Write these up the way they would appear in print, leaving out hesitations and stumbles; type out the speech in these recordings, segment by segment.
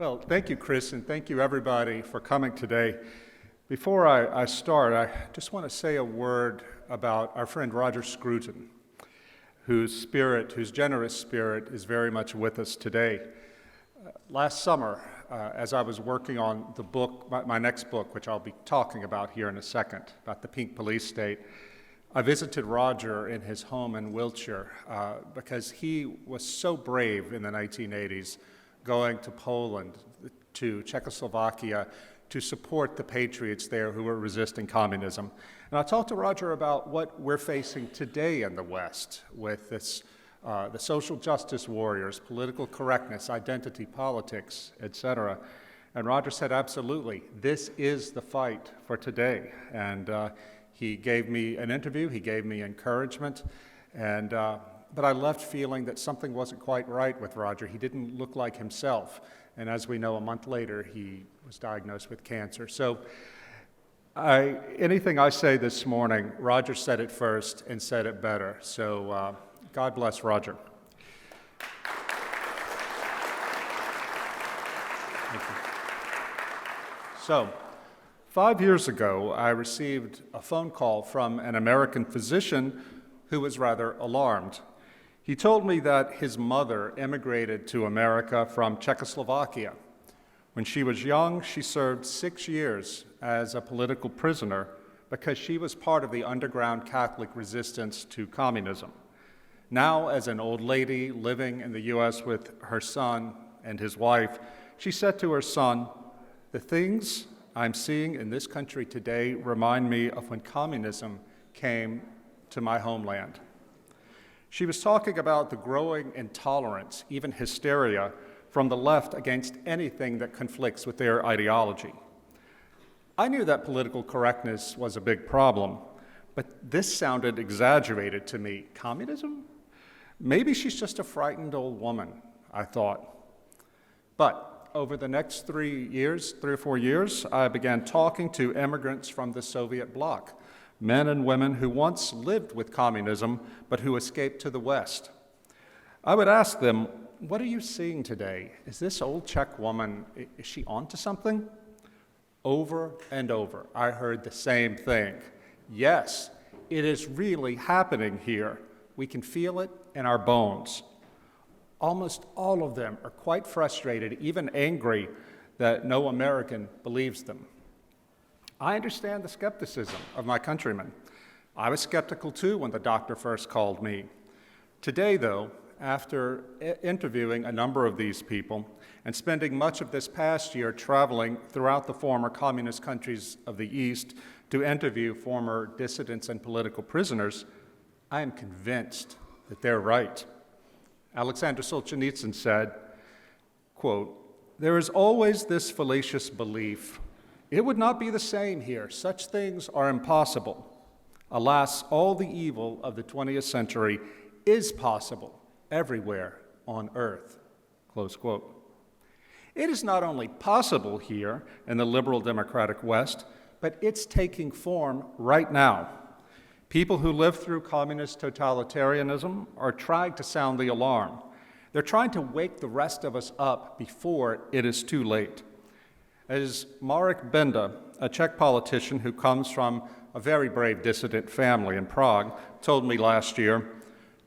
Well, thank you, Chris, and thank you, everybody, for coming today. Before I start, I just want to say a word about our friend Roger Scruton, whose generous spirit is very much with us today. Last summer, as I was working on the book, my next book, which I'll be talking about here in a second, about the pink police state, I visited Roger in his home in Wiltshire because he was so brave in the 1980s, going to Poland, to Czechoslovakia, to support the patriots there who were resisting communism. And I talked to Roger about what we're facing today in the West with this, the social justice warriors, political correctness, identity politics, etc. And Roger said, absolutely, this is the fight for today. And he gave me an interview, he gave me encouragement, and but I left feeling that something wasn't quite right with Roger. He didn't look like himself. And as we know, a month later, he was diagnosed with cancer. So anything I say this morning, Roger said it first and said it better. So God bless Roger. Thank you. So 5 years ago, I received a phone call from an American physician who was rather alarmed. He told me that his mother immigrated to America from Czechoslovakia. When she was young, she served 6 years as a political prisoner because she was part of the underground Catholic resistance to communism. Now, as an old lady living in the U.S. with her son and his wife, she said to her son, "The things I'm seeing in this country today remind me of when communism came to my homeland." She was talking about the growing intolerance, even hysteria, from the left against anything that conflicts with their ideology. I knew that political correctness was a big problem, but this sounded exaggerated to me. Communism? Maybe she's just a frightened old woman, I thought. But over the next 3 or 4 years, I began talking to immigrants from the Soviet bloc, men and women who once lived with communism, but who escaped to the West. I would ask them, what are you seeing today? Is this old Czech woman, is she onto something? Over and over, I heard the same thing. Yes, it is really happening here. We can feel it in our bones. Almost all of them are quite frustrated, even angry, that no American believes them. I understand the skepticism of my countrymen. I was skeptical too when the doctor first called me. Today, though, after interviewing a number of these people and spending much of this past year traveling throughout the former communist countries of the East to interview former dissidents and political prisoners, I am convinced that they're right. Alexander Solzhenitsyn said, quote, "There is always this fallacious belief. It would not be the same here. Such things are impossible. Alas, all the evil of the 20th century is possible everywhere on earth." Close quote. It is not only possible here in the liberal democratic West, but it's taking form right now. People who lived through communist totalitarianism are trying to sound the alarm. They're trying to wake the rest of us up before it is too late. As Marek Benda, a Czech politician who comes from a very brave dissident family in Prague, told me last year,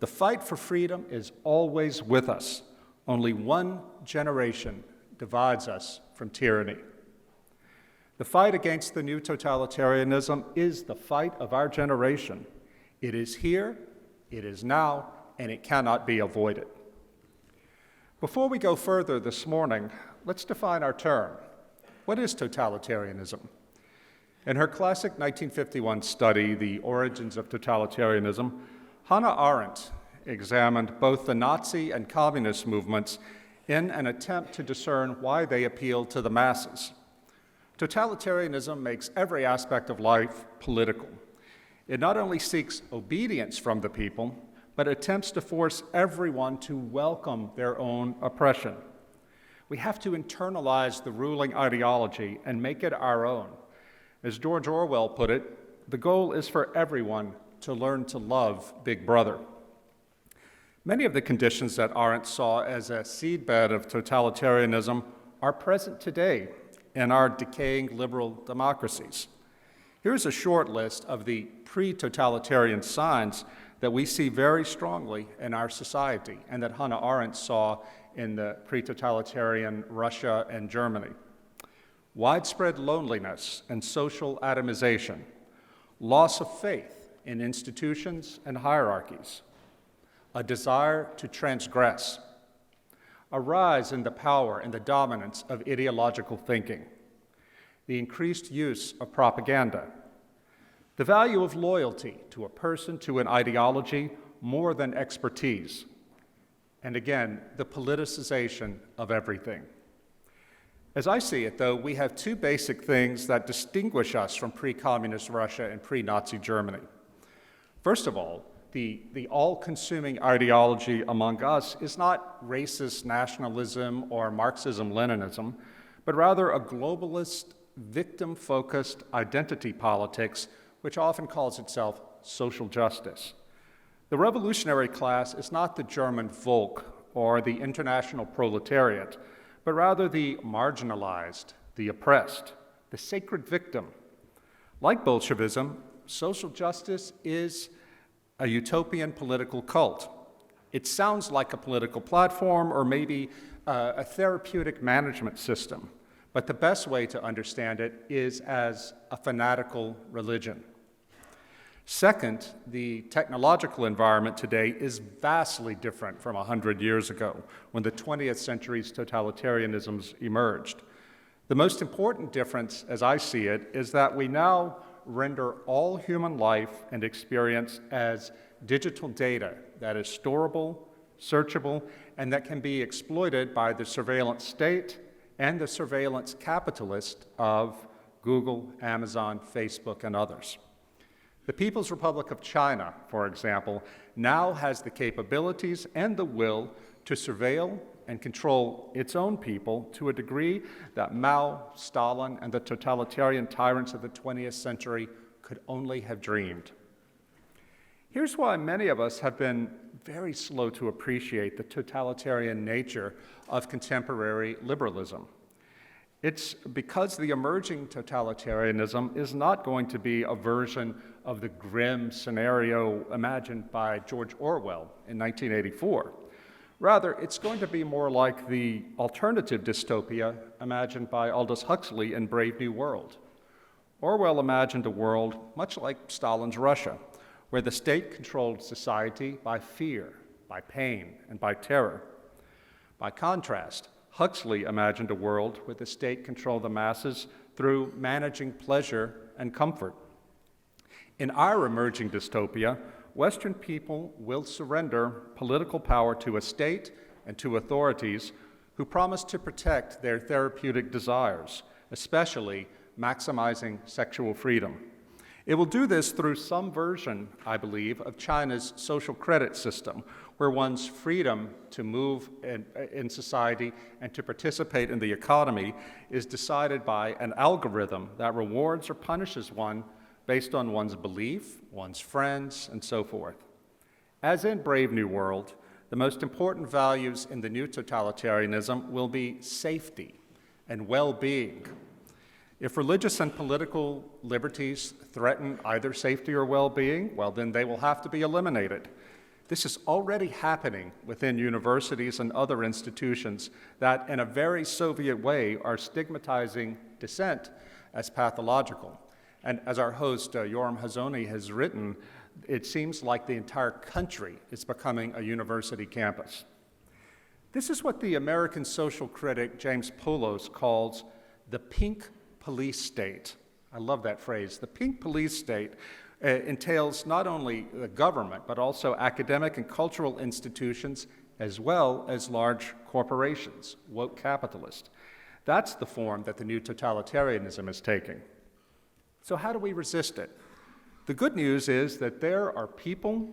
the fight for freedom is always with us. Only one generation divides us from tyranny. The fight against the new totalitarianism is the fight of our generation. It is here, it is now, and it cannot be avoided. Before we go further this morning, let's define our term. What is totalitarianism? In her classic 1951 study, The Origins of Totalitarianism, Hannah Arendt examined both the Nazi and communist movements in an attempt to discern why they appealed to the masses. Totalitarianism makes every aspect of life political. It not only seeks obedience from the people, but attempts to force everyone to welcome their own oppression. We have to internalize the ruling ideology and make it our own. As George Orwell put it, the goal is for everyone to learn to love Big Brother. Many of the conditions that Arendt saw as a seedbed of totalitarianism are present today in our decaying liberal democracies. Here's a short list of the pre-totalitarian signs that we see very strongly in our society and that Hannah Arendt saw in the pre-totalitarian Russia and Germany. Widespread loneliness and social atomization, loss of faith in institutions and hierarchies, a desire to transgress, a rise in the power and the dominance of ideological thinking, the increased use of propaganda, the value of loyalty to a person, to an ideology, more than expertise, and again, the politicization of everything. As I see it, though, we have two basic things that distinguish us from pre-communist Russia and pre-Nazi Germany. First of all, the all-consuming ideology among us is not racist nationalism or Marxism-Leninism, but rather a globalist, victim-focused identity politics, which often calls itself social justice. The revolutionary class is not the German Volk or the international proletariat, but rather the marginalized, the oppressed, the sacred victim. Like Bolshevism, social justice is a utopian political cult. It sounds like a political platform or maybe a therapeutic management system, but the best way to understand it is as a fanatical religion. Second, the technological environment today is vastly different from 100 years ago, when the 20th century's totalitarianisms emerged. The most important difference, as I see it, is that we now render all human life and experience as digital data that is storable, searchable, and that can be exploited by the surveillance state and the surveillance capitalist of Google, Amazon, Facebook, and others. The People's Republic of China, for example, now has the capabilities and the will to surveil and control its own people to a degree that Mao, Stalin, and the totalitarian tyrants of the 20th century could only have dreamed. Here's why many of us have been very slow to appreciate the totalitarian nature of contemporary liberalism. It's because the emerging totalitarianism is not going to be a version of the grim scenario imagined by George Orwell in 1984. Rather, it's going to be more like the alternative dystopia imagined by Aldous Huxley in Brave New World. Orwell imagined a world much like Stalin's Russia, where the state controlled society by fear, by pain, and by terror. By contrast, Huxley imagined a world where the state controlled the masses through managing pleasure and comfort. In our emerging dystopia, Western people will surrender political power to a state and to authorities who promise to protect their therapeutic desires, especially maximizing sexual freedom. It will do this through some version, I believe, of China's social credit system, where one's freedom to move in society and to participate in the economy is decided by an algorithm that rewards or punishes one based on one's belief, one's friends, and so forth. As in Brave New World, the most important values in the new totalitarianism will be safety and well-being. If religious and political liberties threaten either safety or well-being, well, then they will have to be eliminated. This is already happening within universities and other institutions that, in a very Soviet way, are stigmatizing dissent as pathological. And as our host, Yoram Hazony, has written, it seems like the entire country is becoming a university campus. This is what the American social critic James Poulos calls the pink police state. I love that phrase. The pink police state entails not only the government, but also academic and cultural institutions, as well as large corporations, woke capitalists. That's the form that the new totalitarianism is taking. So how do we resist it? The good news is that there are people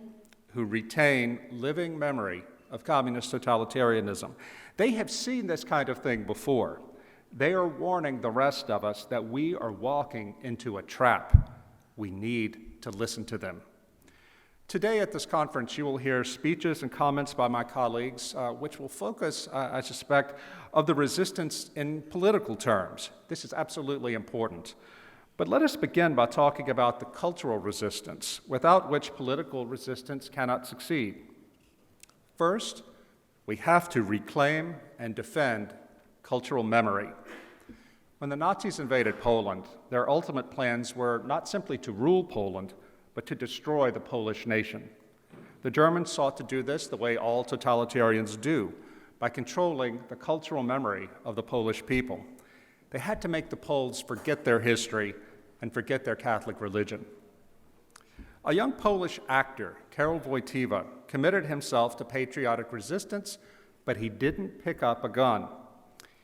who retain living memory of communist totalitarianism. They have seen this kind of thing before. They are warning the rest of us that we are walking into a trap. We need to listen to them. Today at this conference, you will hear speeches and comments by my colleagues, which will focus, I suspect, of the resistance in political terms. This is absolutely important. But let us begin by talking about the cultural resistance, without which political resistance cannot succeed. First, we have to reclaim and defend cultural memory. When the Nazis invaded Poland, their ultimate plans were not simply to rule Poland, but to destroy the Polish nation. The Germans sought to do this the way all totalitarians do, by controlling the cultural memory of the Polish people. They had to make the Poles forget their history and forget their Catholic religion. A young Polish actor, Karol Wojtyła, committed himself to patriotic resistance, but he didn't pick up a gun.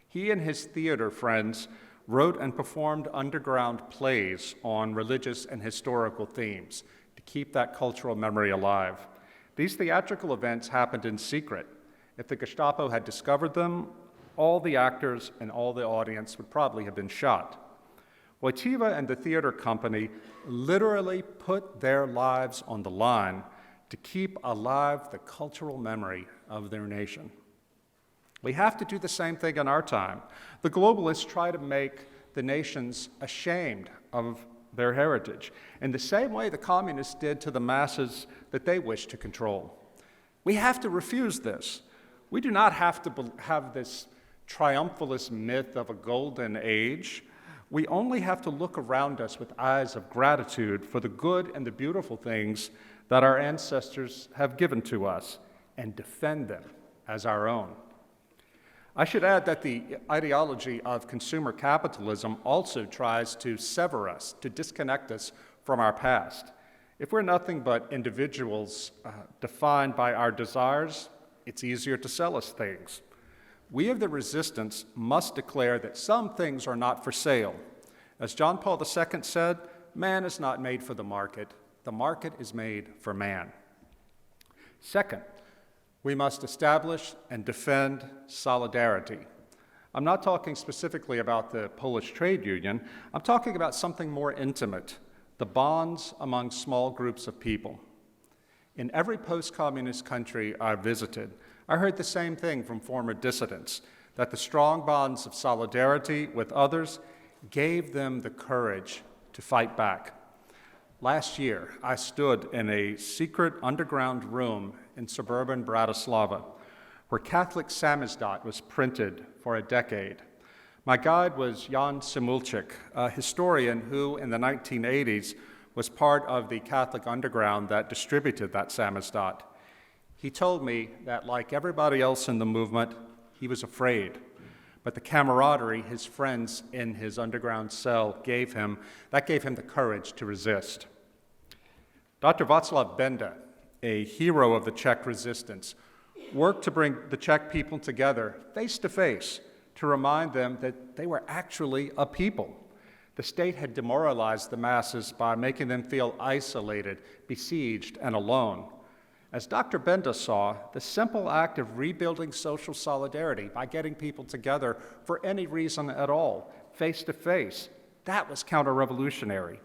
He and his theater friends wrote and performed underground plays on religious and historical themes to keep that cultural memory alive. These theatrical events happened in secret. If the Gestapo had discovered them, all the actors and all the audience would probably have been shot. Wojtyła and the theater company literally put their lives on the line to keep alive the cultural memory of their nation. We have to do the same thing in our time. The globalists try to make the nations ashamed of their heritage, in the same way the communists did to the masses that they wish to control. We have to refuse this. We do not have to have this triumphalist myth of a golden age. We only have to look around us with eyes of gratitude for the good and the beautiful things that our ancestors have given to us and defend them as our own. I should add that the ideology of consumer capitalism also tries to sever us, to disconnect us from our past. If we're nothing but individuals defined by our desires, it's easier to sell us things. We of the resistance must declare that some things are not for sale. As John Paul II said, man is not made for the market is made for man. Second, we must establish and defend solidarity. I'm not talking specifically about the Polish trade union. I'm talking about something more intimate, the bonds among small groups of people. In every post-communist country I visited, I heard the same thing from former dissidents, that the strong bonds of solidarity with others gave them the courage to fight back. Last year, I stood in a secret underground room in suburban Bratislava, where Catholic samizdat was printed for a decade. My guide was Jan Simulczyk, a historian who, in the 1980s, was part of the Catholic underground that distributed that samizdat. He told me that, like everybody else in the movement, he was afraid. But the camaraderie his friends in his underground cell gave him the courage to resist. Dr. Václav Benda, a hero of the Czech resistance, worked to bring the Czech people together face to face to remind them that they were actually a people. The state had demoralized the masses by making them feel isolated, besieged, and alone. As Dr. Benda saw, the simple act of rebuilding social solidarity by getting people together for any reason at all, face to face, that was counter-revolutionary.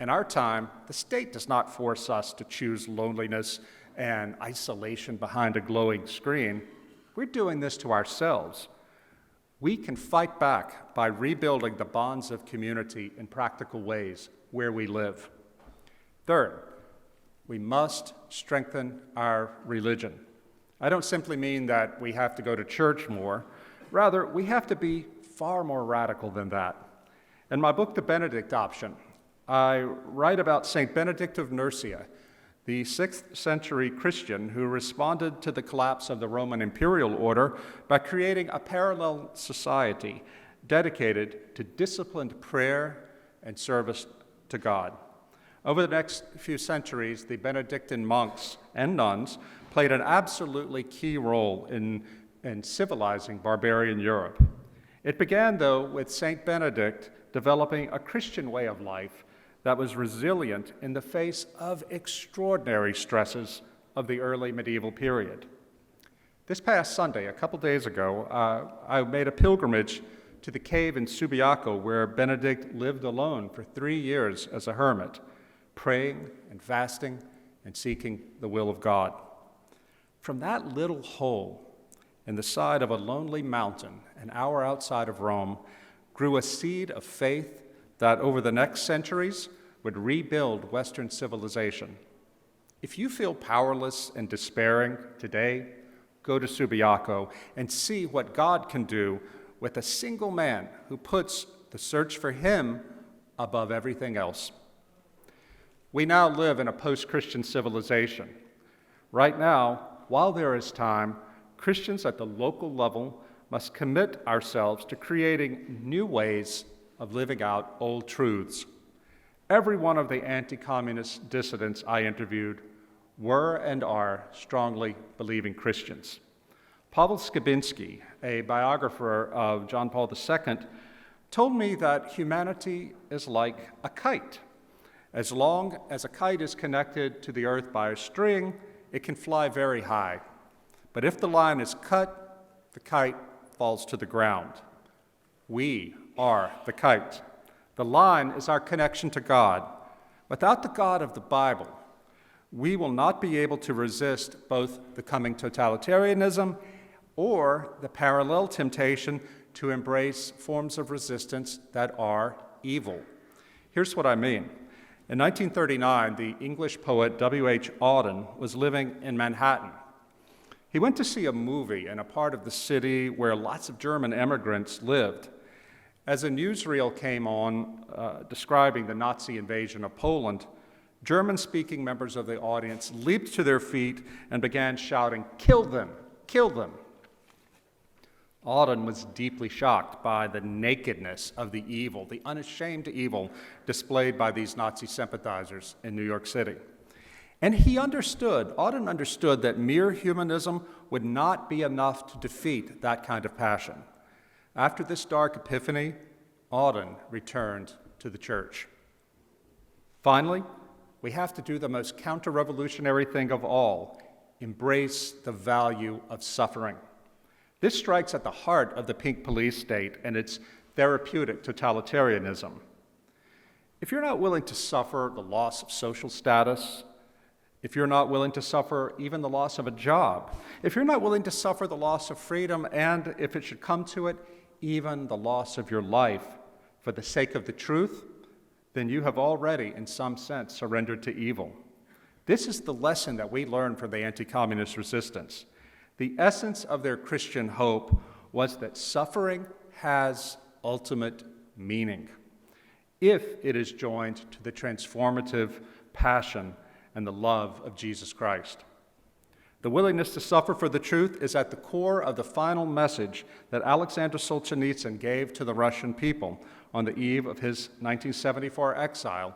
In our time, the state does not force us to choose loneliness and isolation behind a glowing screen. We're doing this to ourselves. We can fight back by rebuilding the bonds of community in practical ways where we live. Third, we must strengthen our religion. I don't simply mean that we have to go to church more. Rather, we have to be far more radical than that. In my book, The Benedict Option, I write about St. Benedict of Nursia, the 6th century Christian who responded to the collapse of the Roman imperial order by creating a parallel society dedicated to disciplined prayer and service to God. Over the next few centuries, the Benedictine monks and nuns played an absolutely key role in civilizing barbarian Europe. It began, though, with St. Benedict developing a Christian way of life that was resilient in the face of extraordinary stresses of the early medieval period. This past Sunday, a couple days ago, I made a pilgrimage to the cave in Subiaco where Benedict lived alone for 3 years as a hermit, praying and fasting and seeking the will of God. From that little hole in the side of a lonely mountain an hour outside of Rome grew a seed of faith that over the next centuries would rebuild Western civilization. If you feel powerless and despairing today, go to Subiaco and see what God can do with a single man who puts the search for him above everything else. We now live in a post-Christian civilization. Right now, while there is time, Christians at the local level must commit ourselves to creating new ways of living out old truths. Every one of the anti-communist dissidents I interviewed were and are strongly believing Christians. Pavel Skibinski, a biographer of John Paul II, told me that humanity is like a kite. As long as a kite is connected to the earth by a string, it can fly very high. But if the line is cut, the kite falls to the ground. We are the kite. The line is our connection to God. Without the God of the Bible, we will not be able to resist both the coming totalitarianism or the parallel temptation to embrace forms of resistance that are evil. Here's what I mean. In 1939, the English poet W.H. Auden was living in Manhattan. He went to see a movie in a part of the city where lots of German immigrants lived. As a newsreel came on describing the Nazi invasion of Poland, German-speaking members of the audience leaped to their feet and began shouting, "Kill them! Kill them!" Auden was deeply shocked by the nakedness of the evil, the unashamed evil displayed by these Nazi sympathizers in New York City. And Auden understood that mere humanism would not be enough to defeat that kind of passion. After this dark epiphany, Auden returned to the church. Finally, we have to do the most counter-revolutionary thing of all, embrace the value of suffering. This strikes at the heart of the pink police state and its therapeutic totalitarianism. If you're not willing to suffer the loss of social status, if you're not willing to suffer even the loss of a job, if you're not willing to suffer the loss of freedom, and if it should come to it, even the loss of your life for the sake of the truth, then you have already, in some sense, surrendered to evil. This is the lesson that we learned from the anti-communist resistance. The essence of their Christian hope was that suffering has ultimate meaning if it is joined to the transformative passion and the love of Jesus Christ. The willingness to suffer for the truth is at the core of the final message that Alexander Solzhenitsyn gave to the Russian people on the eve of his 1974 exile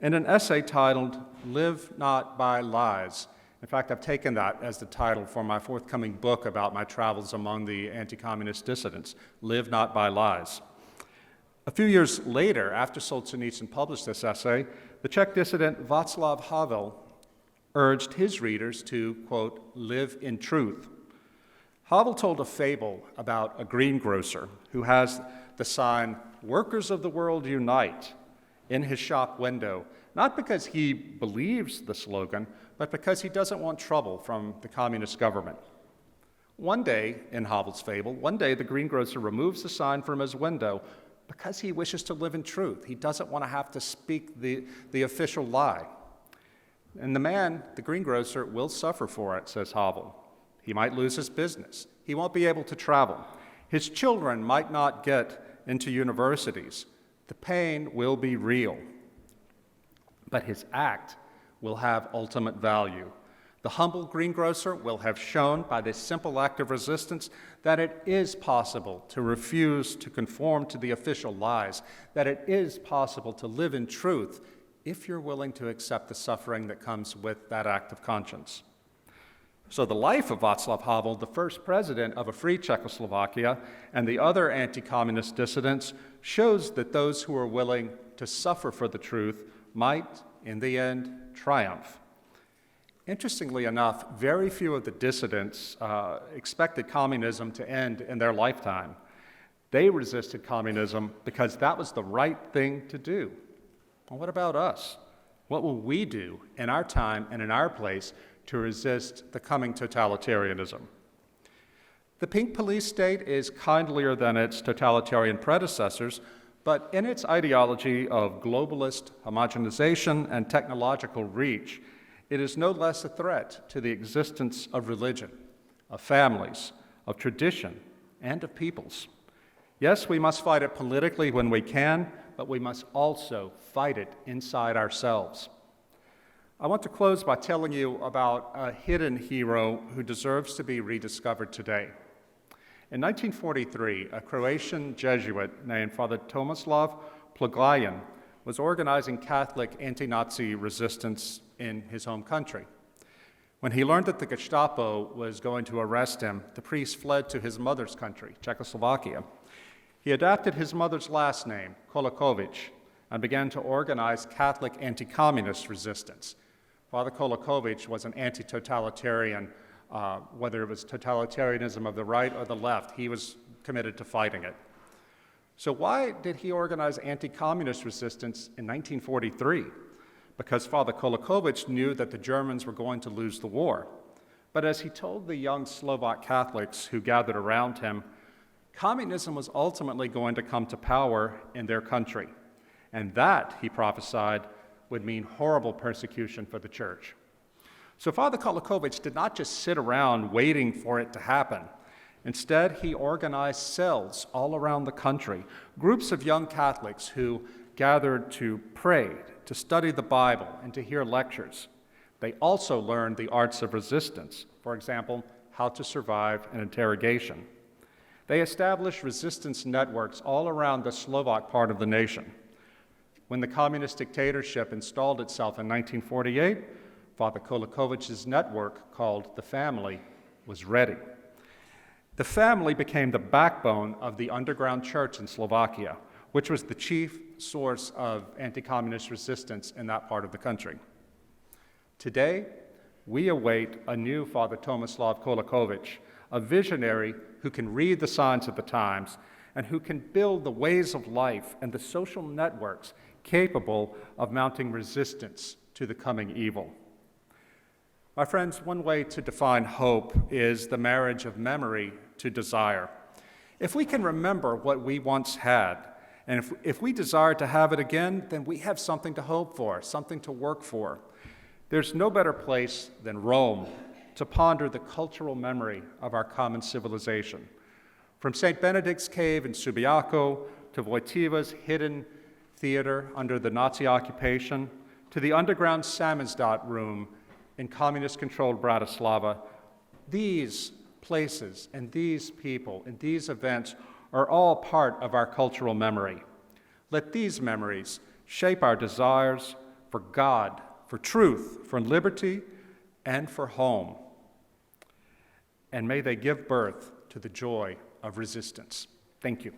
in an essay titled, "Live Not by Lies." In fact, I've taken that as the title for my forthcoming book about my travels among the anti-communist dissidents, Live Not by Lies. A few years later, after Solzhenitsyn published this essay, the Czech dissident Václav Havel urged his readers to, quote, live in truth. Havel told a fable about a greengrocer who has the sign, "Workers of the World Unite," in his shop window, not because he believes the slogan, but because he doesn't want trouble from the communist government. One day, in Havel's fable, the greengrocer removes the sign from his window because he wishes to live in truth. He doesn't want to have to speak the official lie. And the greengrocer, will suffer for it, says Havel. He might lose his business. He won't be able to travel. His children might not get into universities. The pain will be real. But his act will have ultimate value. The humble greengrocer will have shown by this simple act of resistance that it is possible to refuse to conform to the official lies, that it is possible to live in truth if you're willing to accept the suffering that comes with that act of conscience. So the life of Václav Havel, the first president of a free Czechoslovakia, and the other anti-communist dissidents shows that those who are willing to suffer for the truth might, in the end, triumph. Interestingly enough, very few of the dissidents expected communism to end in their lifetime. They resisted communism because that was the right thing to do. Well, what about us? What will we do in our time and in our place to resist the coming totalitarianism? The pink police state is kindlier than its totalitarian predecessors, but in its ideology of globalist homogenization and technological reach, it is no less a threat to the existence of religion, of families, of tradition, and of peoples. Yes, we must fight it politically when we can, but we must also fight it inside ourselves. I want to close by telling you about a hidden hero who deserves to be rediscovered today. In 1943, a Croatian Jesuit named Father Tomislav Plagayan was organizing Catholic anti-Nazi resistance in his home country. When he learned that the Gestapo was going to arrest him, the priest fled to his mother's country, Czechoslovakia. He adapted his mother's last name, Kolakovic, and began to organize Catholic anti-communist resistance. Father Kolakovic was an anti-totalitarian, whether it was totalitarianism of the right or the left, he was committed to fighting it. So why did he organize anti-communist resistance in 1943? Because Father Kolakovic knew that the Germans were going to lose the war. But as he told the young Slovak Catholics who gathered around him, communism was ultimately going to come to power in their country. And that, he prophesied, would mean horrible persecution for the church. So Father Kolakovic did not just sit around waiting for it to happen. Instead, he organized cells all around the country, groups of young Catholics who gathered to pray, to study the Bible, and to hear lectures. They also learned the arts of resistance, for example, how to survive an interrogation. They established resistance networks all around the Slovak part of the nation. When the communist dictatorship installed itself in 1948, Father Kolakovic's network, called The Family, was ready. The Family became the backbone of the underground church in Slovakia, which was the chief source of anti-communist resistance in that part of the country. Today, we await a new Father Tomislav Kolakovic, a visionary who can read the signs of the times and who can build the ways of life and the social networks capable of mounting resistance to the coming evil. My friends, one way to define hope is the marriage of memory to desire. If we can remember what we once had, and if we desire to have it again, then we have something to hope for, something to work for. There's no better place than Rome to ponder the cultural memory of our common civilization. From St. Benedict's cave in Subiaco to Wojtyła's hidden theater under the Nazi occupation, to the underground Samizdat room in communist-controlled Bratislava, these places and these people and these events are all part of our cultural memory. Let these memories shape our desires for God, for truth, for liberty, and for home. And may they give birth to the joy of resistance. Thank you.